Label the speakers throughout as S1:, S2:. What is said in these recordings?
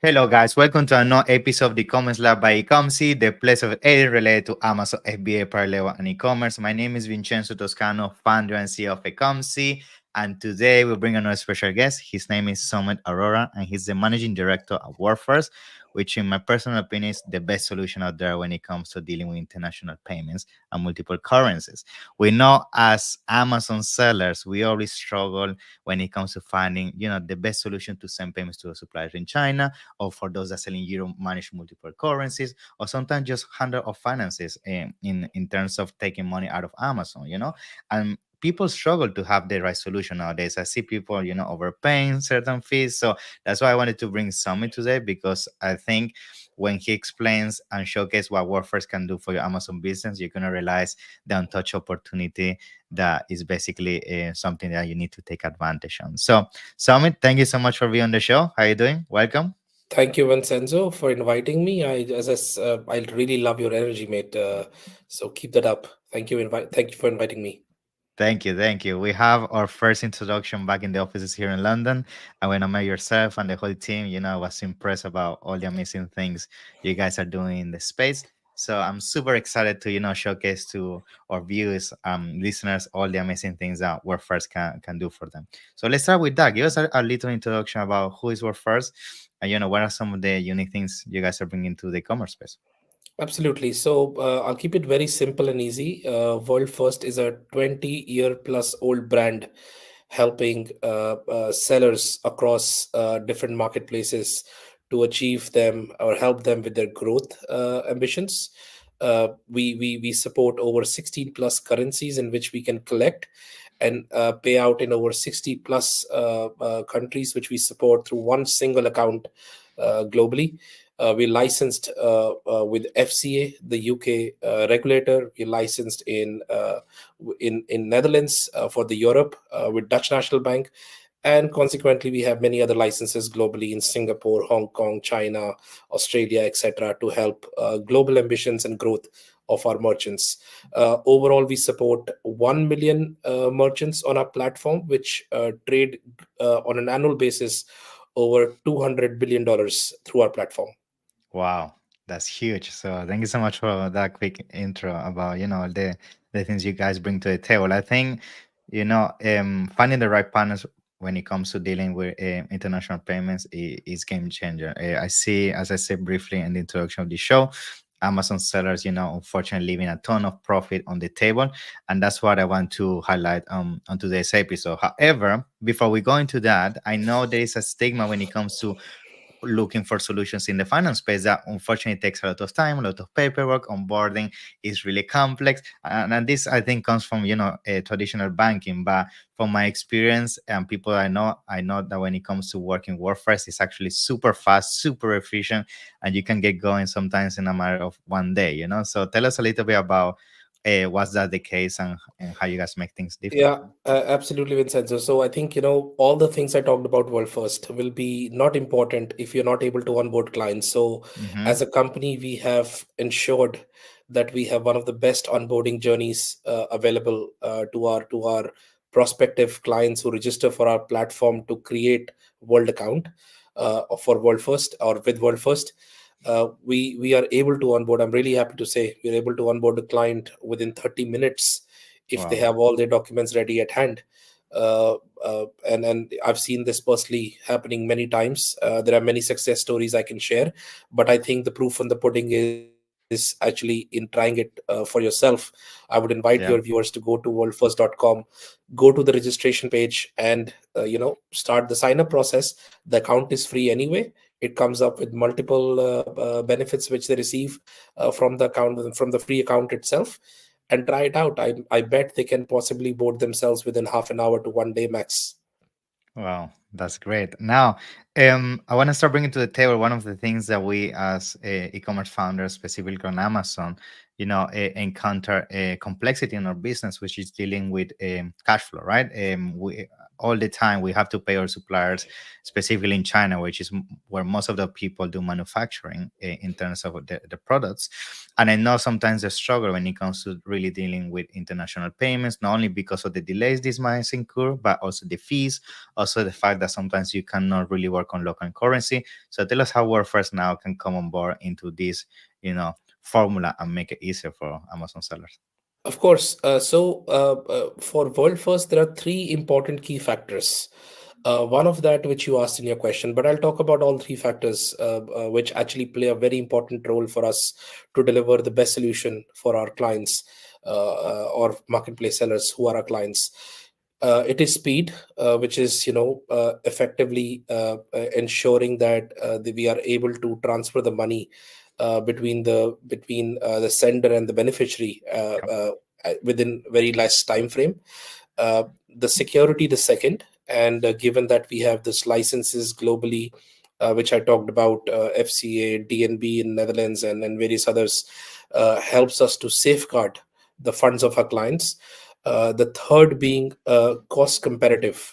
S1: Hello, guys. Welcome to another episode of the Commerce Lab by Ecomcy, the place of everything related to Amazon, FBA, parallel, and e-commerce. My name is Vincenzo Toscano, founder and CEO of Ecomcy. And today we bring another special guest. His name is Sumit Arora, and he's the managing director of WorldFirst, which, in my personal opinion, is the best solution out there when it comes to dealing with international payments and multiple currencies. We know as Amazon sellers, we always struggle when it comes to finding, the best solution to send payments to a supplier in China, or for those that selling euro manage multiple currencies, or sometimes just handle of finances in terms of taking money out of Amazon. And people struggle to have the right solution nowadays. I see people, overpaying certain fees. So that's why I wanted to bring Summit today, because I think when he explains and showcase what WordFirst can do for your Amazon business, you're going to realize the untouched opportunity that is basically something that you need to take advantage on. So, Summit, thank you so much for being on the show. How are you doing? Welcome.
S2: Thank you, Vincenzo, for inviting me. I really love your energy, mate. So keep that up. Thank you for inviting me.
S1: Thank you, thank you. We have our first introduction back in the offices here in London. And when I met yourself and the whole team, I was impressed about all the amazing things you guys are doing in the space. So I'm super excited to, showcase to our viewers, listeners, all the amazing things that WordFirst can do for them. So let's start with that. Give us a little introduction about who is WordFirst, and what are some of the unique things you guys are bringing to the e-commerce space.
S2: Absolutely. So I'll keep it very simple and easy. World First is a 20-year plus old brand helping sellers across different marketplaces to achieve them or help them with their growth ambitions. We support over 16 plus currencies in which we can collect and pay out in over 60 plus countries, which we support through one single account globally. We licensed with FCA, the UK regulator. We licensed in Netherlands for the Europe with Dutch National Bank, and consequently, we have many other licenses globally in Singapore, Hong Kong, China, Australia, etc., to help global ambitions and growth of our merchants. Overall, we support 1 million merchants on our platform, which trade on an annual basis over $200 billion through our platform.
S1: Wow, that's huge. So thank you so much for that quick intro about, the things you guys bring to the table. I think, finding the right partners when it comes to dealing with international payments is game changer. I see, as I said briefly in the introduction of the show, Amazon sellers, unfortunately leaving a ton of profit on the table. And that's what I want to highlight on today's episode. However, before we go into that, I know there is a stigma when it comes to looking for solutions in the finance space that unfortunately takes a lot of time, a lot of paperwork. Onboarding is really complex, and this I think comes from a traditional banking. But from my experience and people I know that when it comes to working WordFirst, it's actually super fast, super efficient, and you can get going sometimes in a matter of one day. So tell us a little bit about was that the case, and how you guys make things different.
S2: Yeah, absolutely, Vincenzo. So I think, all the things I talked about World First will be not important if you're not able to onboard clients. So
S1: Mm-hmm.
S2: as a company, we have ensured that we have one of the best onboarding journeys available to our prospective clients who register for our platform to create World account for World First or with World First. We are able to onboard. I'm really happy to say we're able to onboard a client within 30 minutes if they
S1: Wow.
S2: have all their documents ready at hand. And I've seen this personally happening many times. There are many success stories I can share, but I think the proof on the pudding is actually in trying it for yourself. I would invite your
S1: Yeah.
S2: viewers to go to worldfirst.com, go to the registration page, and start the sign up process. The account is free anyway. It comes up with multiple benefits which they receive from the account, from the free account itself, and try it out. I bet they can possibly board themselves within half an hour to 1 day max.
S1: Wow, that's great. Now, I want to start bringing to the table one of the things that we, as e-commerce founders, specifically on Amazon, encounter a complexity in our business, which is dealing with cash flow, right? all the time we have to pay our suppliers, specifically in China, which is where most of the people do manufacturing in terms of the products. And I know sometimes the struggle when it comes to really dealing with international payments, not only because of the delays this might incur, but also the fees, also the fact that sometimes you cannot really work on local currency. So tell us how WorldFirst now can come on board into this, formula and make it easier for Amazon sellers.
S2: Of course. For World First, there are three important key factors. One of that which you asked in your question, but I'll talk about all three factors which actually play a very important role for us to deliver the best solution for our clients or marketplace sellers who are our clients. It is speed, which is effectively ensuring that we are able to transfer the money between the sender and the beneficiary within very less time frame. The security, the second, and given that we have this licenses globally, which I talked about, FCA, DNB in Netherlands, and various others, helps us to safeguard the funds of our clients. The third being cost comparative,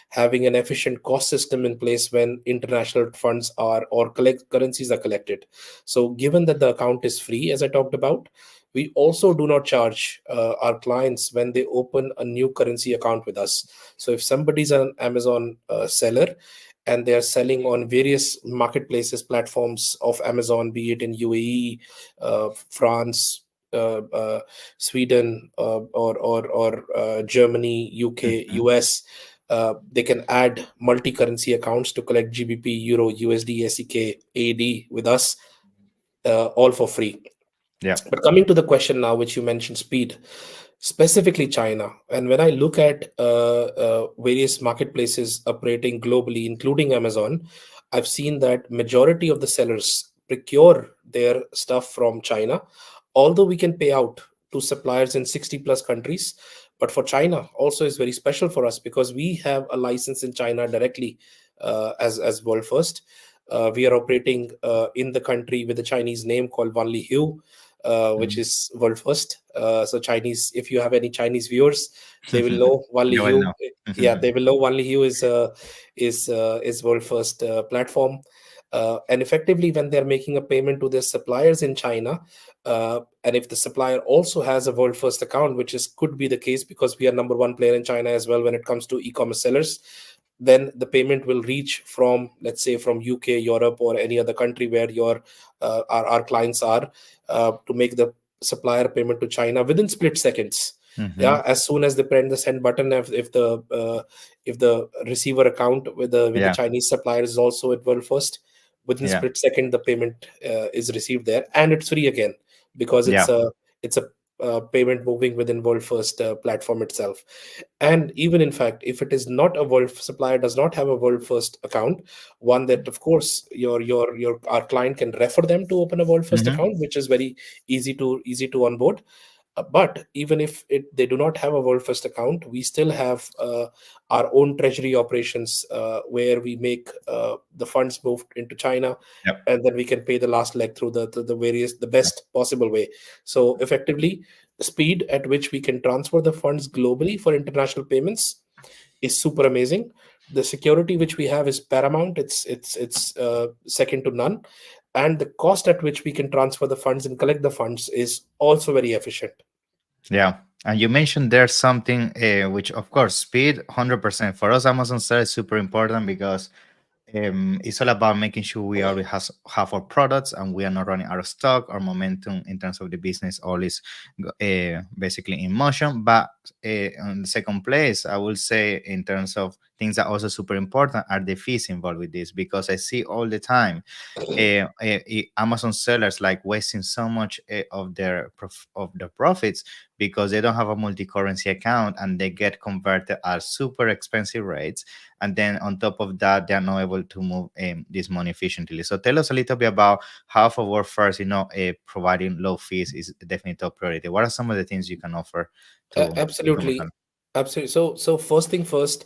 S2: having an efficient cost system in place when international funds are or collect currencies are collected. So, given that the account is free, as I talked about, we also do not charge our clients when they open a new currency account with us. So, if somebody's an Amazon seller and they are selling on various marketplaces platforms of Amazon, be it in UAE, France, Sweden, or Germany, UK,
S1: Mhm.
S2: US, they can add multi-currency accounts to collect GBP, Euro, USD, SEK, AED with us, all for free.
S1: Yeah.
S2: But coming to the question now, which you mentioned, speed, specifically China, and when I look at various marketplaces operating globally, including Amazon, I've seen that majority of the sellers procure their stuff from China, although we can pay out to suppliers in 60 plus countries. But for China, also is very special for us because we have a license in China directly as World First. We are operating in the country with a Chinese name called Wanli Hu, which
S1: Mhm.
S2: is World First. So Chinese, if you have any Chinese viewers, they will know Wanli
S1: You will
S2: Hu.
S1: know.
S2: Yeah, they will know Wanli Hu is World First platform. And effectively, when they're making a payment to their suppliers in China, and if the supplier also has a World First account, which is could be the case because we are number one player in China as well when it comes to e-commerce sellers, then the payment will reach from, let's say, from UK, Europe, or any other country where our clients are, to make the supplier payment to China within split seconds.
S1: Mhm.
S2: Yeah, as soon as they press the send button, if the receiver account with the
S1: Yeah.
S2: Chinese supplier is also at World First, within
S1: Yeah.
S2: split second the payment is received there, and it's free again because
S1: Yeah.
S2: it's a payment moving within World First platform itself. And even in fact, if it is not a World supplier does not have a World First account, one that of course your our client can refer them to open a World First
S1: Mhm.
S2: account, which is very easy to onboard. But even if they do not have a World First account, we still have our own treasury operations where we make the funds move into China,
S1: Yep.
S2: and then we can pay the last leg through the best possible way. So effectively, the speed at which we can transfer the funds globally for international payments is super amazing. The security which we have is paramount. It's second to none, and the cost at which we can transfer the funds and collect the funds is also very efficient.
S1: Yeah. And you mentioned there's something which, of course, speed, 100%. For us, Amazon search is super important because it's all about making sure we always have our products and we are not running out of stock. Our momentum in terms of the business always basically in motion. But on the second place, I will say in terms of things that are also super important are the fees involved with this, because I see all the time Amazon sellers like wasting so much of their profits because they don't have a multi-currency account and they get converted at super expensive rates, and then on top of that they are not able to move this money efficiently. So tell us a little bit about how for WorldFirst, providing low fees is definitely top priority. What are some of the things you can offer to e-commerce
S2: Absolutely, absolutely. So first thing first,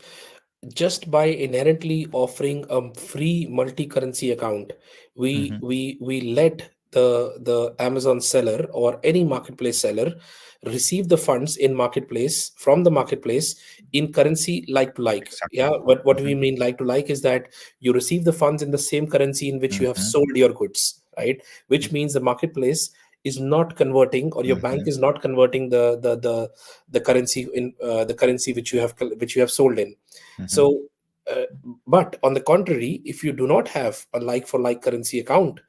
S2: just by inherently offering a free multi-currency account, we
S1: sellers?
S2: we we let the Amazon seller or any marketplace seller receive the funds in marketplace from the marketplace in currency like to like.
S1: Exactly.
S2: Yeah, what we
S1: Hmm.
S2: mean like to like is that you receive the funds in the same currency in which you have
S1: Hmm.
S2: sold your goods, right? Which means the marketplace is not converting, or your bank
S1: Hmm.
S2: is not converting the currency in the currency which you have sold in.
S1: Hmm.
S2: So uh, but on the contrary, if you do not have a like for like currency account,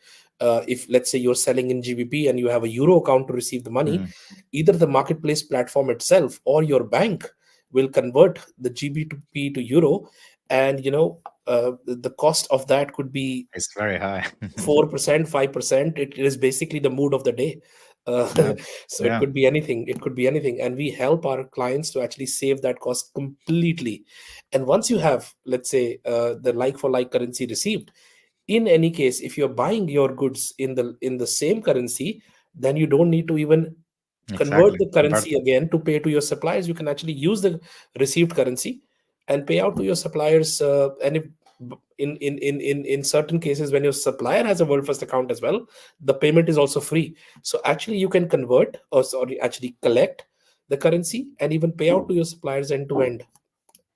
S2: if let's say you're selling in GBP and you have a euro account to receive the money,
S1: Hmm.
S2: either the marketplace platform itself or your bank will convert the GBP to euro, and the cost of that could be
S1: It's very high.
S2: 4%, 5%. It is basically the mood of the day. uh,
S1: Yeah.
S2: so it
S1: Yeah.
S2: could be anything, it could be anything, and we help our clients to actually save that cost completely. And once you have, let's say, the like for like currency received, in any case, if you're buying your goods in the same currency, then you don't need to even convert
S1: Exactly.
S2: the
S1: Convert.
S2: currency again to pay to your suppliers. You can actually use the received currency and pay out to your suppliers. And if in certain cases, when your supplier has a world first account as well, the payment is also free. So actually you can convert, or sorry, actually collect the currency and even pay out to your suppliers end to end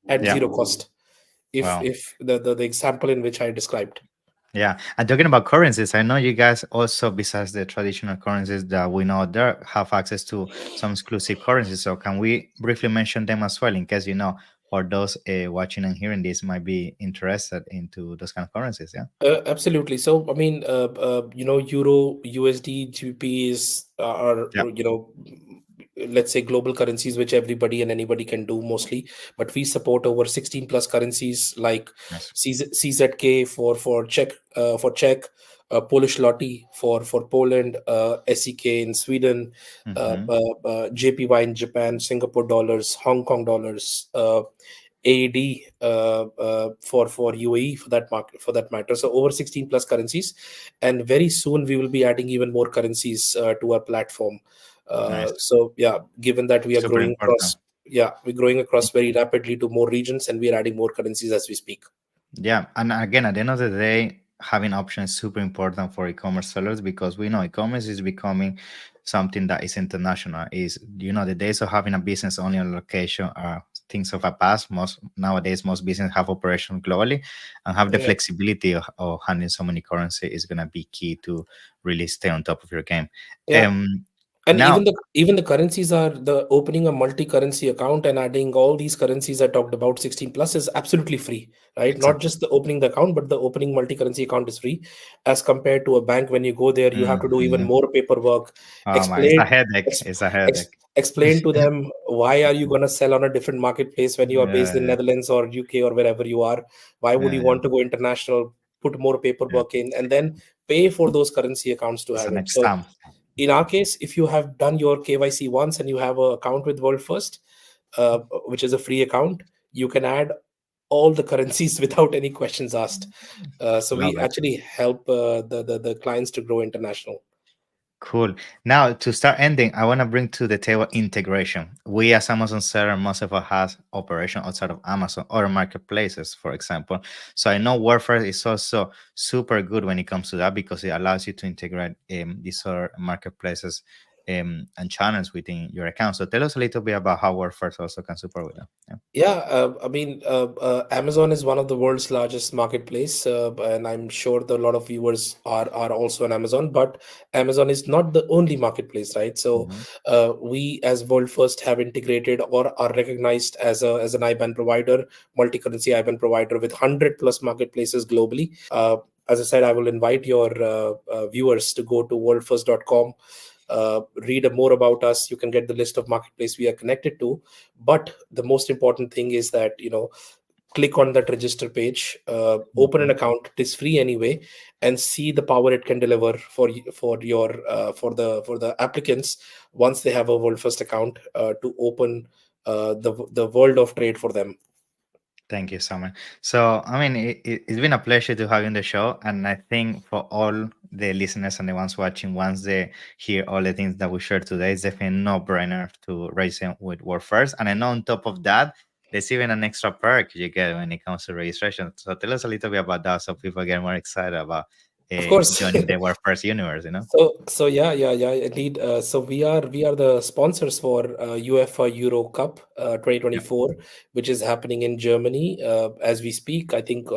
S2: at
S1: Yeah.
S2: zero cost,
S1: Wow.
S2: if the example in which I described.
S1: Yeah, and talking about currencies, I know you guys also, besides the traditional currencies that we know there, have access to some exclusive currencies. So can we briefly mention them as well, in case for those watching and hearing this might be interested into those kind of currencies? Yeah.
S2: Absolutely. So, I mean, Euro, USD, GBP is are,
S1: Yeah.
S2: let's say, global currencies which everybody and anybody can do mostly. But we support over 16 plus currencies like
S1: Yes.
S2: CZK for Czech, Polish Lottie for Poland, SEK in Sweden,
S1: Mm-hmm.
S2: JPY in Japan, Singapore dollars, Hong Kong dollars. AED for UAE, for that market, for that matter. So over 16 plus currencies, and very soon we will be adding even more currencies to our platform.
S1: Nice.
S2: So yeah, given that we are
S1: Super
S2: growing
S1: important.
S2: across, yeah, we're growing across very rapidly to more regions, and we are adding more currencies as we speak.
S1: Yeah, and again, at the end of the day, having options is super important for e-commerce sellers, because we know e-commerce is becoming something that is international. Is the days of having a business only on location are things of a past. Most nowadays, most businesses have operation globally, and have the
S2: Yeah.
S1: flexibility of handling so many currency is gonna be key to really stay on top of your game.
S2: Yeah.
S1: Um,
S2: And
S1: Now,
S2: even the currencies are, the opening a multi-currency account and adding all these currencies I talked about, 16 plus, is absolutely free, right? Not
S1: exactly.
S2: just the opening the account, but the opening multi-currency account is free. As compared to a bank, when you go there, you have to do even
S1: Mhm.
S2: more paperwork.
S1: Oh my, it's a
S2: Explain
S1: headache.
S2: ex,
S1: It's a headache.
S2: explain to them, why are you going to sell on a different marketplace when you are based in
S1: Yeah,
S2: Netherlands or UK or wherever you are? Why would
S1: yeah,
S2: you
S1: yeah,
S2: want to go international, put more
S1: yeah.
S2: paperwork in, and then pay for those currency accounts to
S1: It's
S2: have
S1: an
S2: it? So
S1: exam.
S2: in our case, if you have done your KYC once and you have an account with WorldFirst, which is a free account, you can add all the currencies without any questions asked. So
S1: Love
S2: we
S1: it.
S2: actually help the clients to grow international.
S1: Cool. Now, to start ending, I want to bring to the table integration. We, as Amazon seller, most of us has operation outside of Amazon or marketplaces, for example. So I know WordFirst is also super good when it comes to that, because it allows you to integrate these other marketplaces and channels within your account. So tell us a little bit about how WordFirst also can support with that. Yeah.
S2: Yeah, I mean, Amazon is one of the world's largest marketplace, and I'm sure that a lot of viewers are also on Amazon. But Amazon is not the only marketplace, right? So
S1: Mhm.
S2: we, as World First, have integrated or are recognized as an IBAN provider, multi-currency IBAN provider with 100 plus marketplaces globally. As I said, I will invite your viewers to go to worldfirst.com, read more about us. You can get the list of marketplace we are connected to. But the most important thing is that, click on that register page, open an
S1: Mhm.
S2: account. It is free anyway, and see the power it can deliver for the applicants once they have a world first account, to open the world of trade for them.
S1: Thank you so much. So, I mean, it's been a pleasure to have you on the show. And I think for all the listeners and the ones watching, once they hear all the things that we shared today, it's definitely no brainer to register with WordFirst. And I know on top of that, there's even an extra perk you get when it comes to registration. So, tell us a little bit about that so people get more excited about
S2: Of course.
S1: joining the WorldFirst universe. You know.
S2: So yeah, indeed. So we are the sponsors for UEFA Euro Cup
S1: Yeah.
S2: 2024, which is happening in Germany as we speak. I think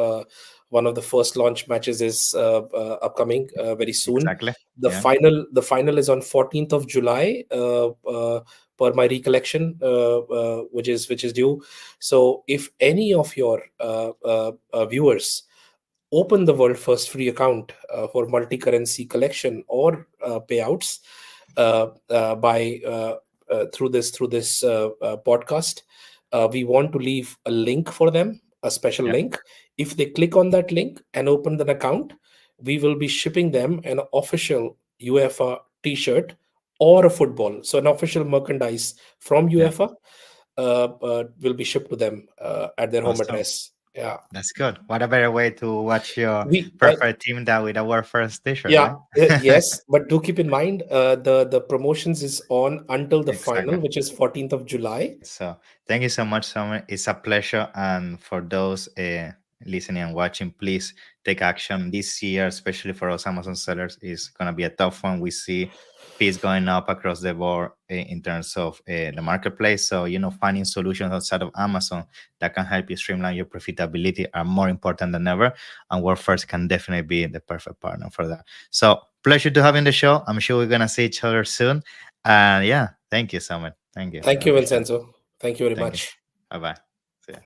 S2: one of the first launch matches is upcoming very soon.
S1: Exactly.
S2: The
S1: Yeah.
S2: final is on 14th of July, per my recollection, which is due. So if any of your viewers open the world first free account for multi-currency collection or payouts by through this podcast, we want to leave a link for them, a special
S1: Yeah.
S2: link. If they click on that link and open an account, we will be shipping them an official UEFA t-shirt or a football, so an official merchandise from
S1: Yeah.
S2: UEFA will be shipped to them at their home
S1: Awesome.
S2: address. Yeah.
S1: That's good. What a better way to watch your
S2: we
S1: preferred team that with a WorldFirst t-shirt,
S2: Yeah,
S1: right?
S2: yes, but do keep in mind the promotions is on until the
S1: Exactly.
S2: final, which is 14th of July.
S1: So thank you so much, Summer. It's a pleasure. And for those listening and watching, please take action this year, especially for us Amazon sellers. Is gonna be a tough one. We see fees going up across the board in terms of the marketplace. So finding solutions outside of Amazon that can help you streamline your profitability are more important than ever. And WorldFirst can definitely be the perfect partner for that. So pleasure to have you on the show. I'm sure we're gonna see each other soon. And yeah, thank you so much. Thank you. I
S2: Thank you,
S1: appreciate it.
S2: Vincenzo. Thank you very
S1: Thank you.
S2: much.
S1: Bye bye.